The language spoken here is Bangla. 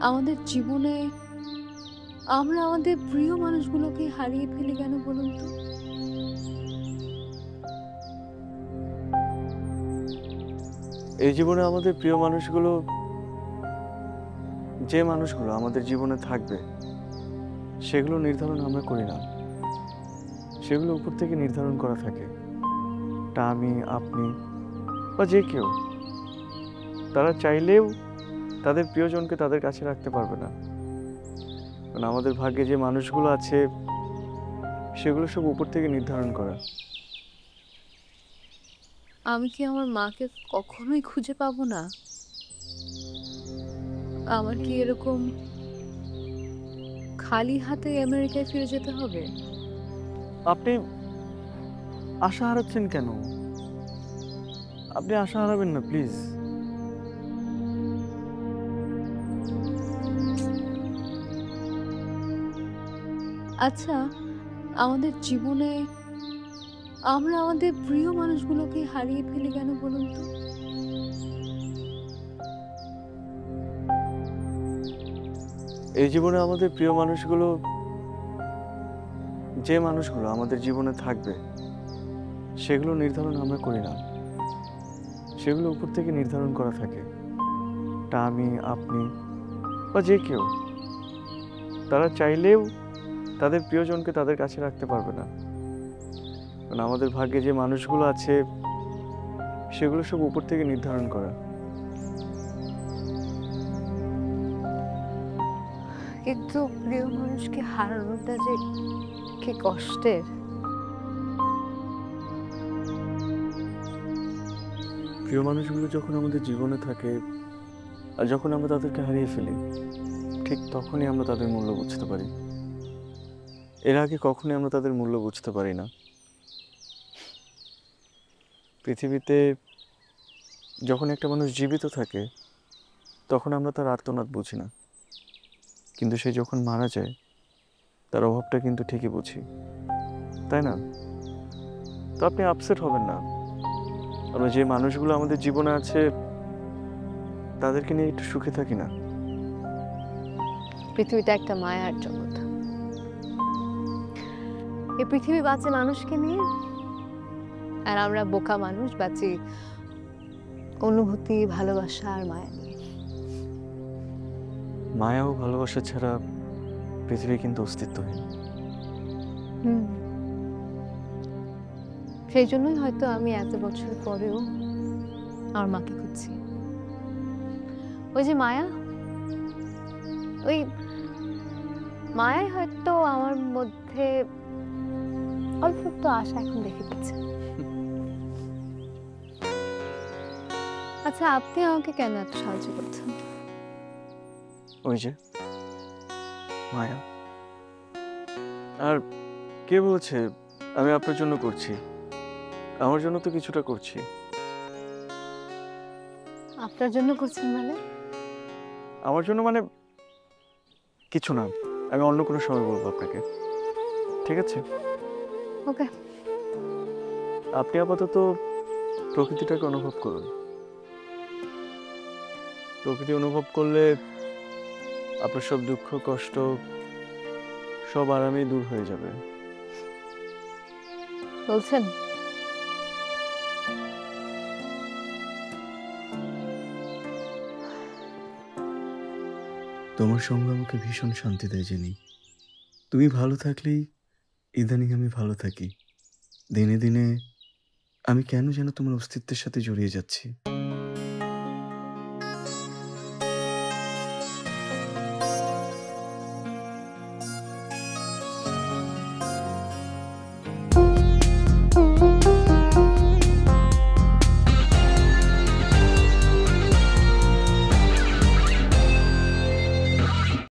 আমাদের জীবনে আমরা আমাদের প্রিয় মানুষগুলোকে হারিয়ে ফেলি কেন বলুন তো? এই জীবনে আমাদের প্রিয় মানুষগুলো, যে মানুষগুলো আমাদের জীবনে থাকবে, সেগুলো নির্ধারণ আমরা করি না। সেগুলো উপর থেকে নির্ধারণ করা থাকে। তা আমি, আপনি বা যে কেউ, তারা চাইলেও তাদের প্রিয়জনকে তাদের কাছে রাখতে পারবে না। কারণ আমাদের ভাগ্যে যে মানুষগুলো আছে, সেগুলো সব উপর থেকে নির্ধারণ করা। আমি কি আমার মাকে কখনোই খুঁজে পাবো না? আমার কি এরকম খালি হাতে আমেরিকায় ফিরে যেতে হবে? আপনি আশা হারাচ্ছেন কেন? আপনি আশা হারাবেন না, প্লিজ। আচ্ছা, আমাদের জীবনে আমরা আমাদের প্রিয় মানুষগুলোকে হারিয়ে ফেলি কেন বলুন তো? এই জীবনে আমাদের প্রিয় মানুষগুলো, যে মানুষগুলো আমাদের জীবনে থাকবে, সেগুলো নির্ধারণ আমরা করি না। সেগুলো উপর থেকে নির্ধারণ করা থাকে। তা আমি, আপনি বা যে কেউ, তারা চাইলেও তাদের প্রিয়জনকে তাদের কাছে রাখতে পারবে না। কারণ আমাদের ভাগ্যে যে মানুষগুলো আছে, সেগুলো সব উপর থেকে নির্ধারণ করা। কিন্তু প্রিয় মানুষকে হারানোটা যে কি কষ্টের। প্রিয় মানুষগুলো যখন আমাদের জীবনে থাকে আর যখন আমরা তাদেরকে হারিয়ে ফেলি, ঠিক তখনই আমরা তাদের মূল্য বুঝতে পারি। এর আগে কখনোই আমরা তাদের মূল্য বুঝতে পারি না। পৃথিবীতে যখন একটা মানুষ জীবিত থাকে, তখন আমরা তার আর্তনাদ বুঝি না, কিন্তু সে যখন মারা যায়, তার অভাবটা কিন্তু ঠিকই বুঝি, তাই না? তো আপনি আপসেট হবেন না। আমরা যে মানুষগুলো আমাদের জীবনে আছে, তাদেরকে নিয়ে একটু সুখে থাকি না? পৃথিবীটা একটা মায়ার জগৎ। এই পৃথিবী বাঁচে মানুষকে নিয়ে, আর আমরা বোকা মানুষ বাঁচি অনুভূতি, ভালোবাসা আর মায়া নিয়ে। মায়া ও ভালোবাসা ছাড়া পৃথিবী কিন্তু অস্তিত্বহীন। হুম, সেই জন্যই হয়তো আমি এত বছর পরেও আমার মাকে খুঁজছি। ওই যে মায়া, ওই মায়াই হয়তো আমার মধ্যে অল্প একটু আশা এখন দেখে দিচ্ছে। আচ্ছা, আপনি আমাকে কেন এত সাহায্য করছেন? ওই যে মায়া। আর কে বলছে আমি আপনার জন্য করছি? আমার জন্য তো কিছুটা করছি। আপনার জন্য করছেন মানে? আমার জন্য মানে কিছু না, আমি অন্য কোনো সময় বলবো আপনাকে, ঠিক আছে? ওকে। আপনি আপাতত প্রকৃতিটাকে অনুভব করুন। প্রকৃতি অনুভব করলে আপনার সব দুঃখ কষ্ট সব আরামেই দূর হয়ে যাবে। বলছেন? তোমার সঙ্গ আমাকে ভীষণ শান্তি দেয় জেনি। তুমি ভালো থাকলেই ইদানিং আমি ভালো থাকি। দিনে দিনে আমি কেন যেন তোমার অস্তিত্বের সাথে জড়িয়ে যাচ্ছি।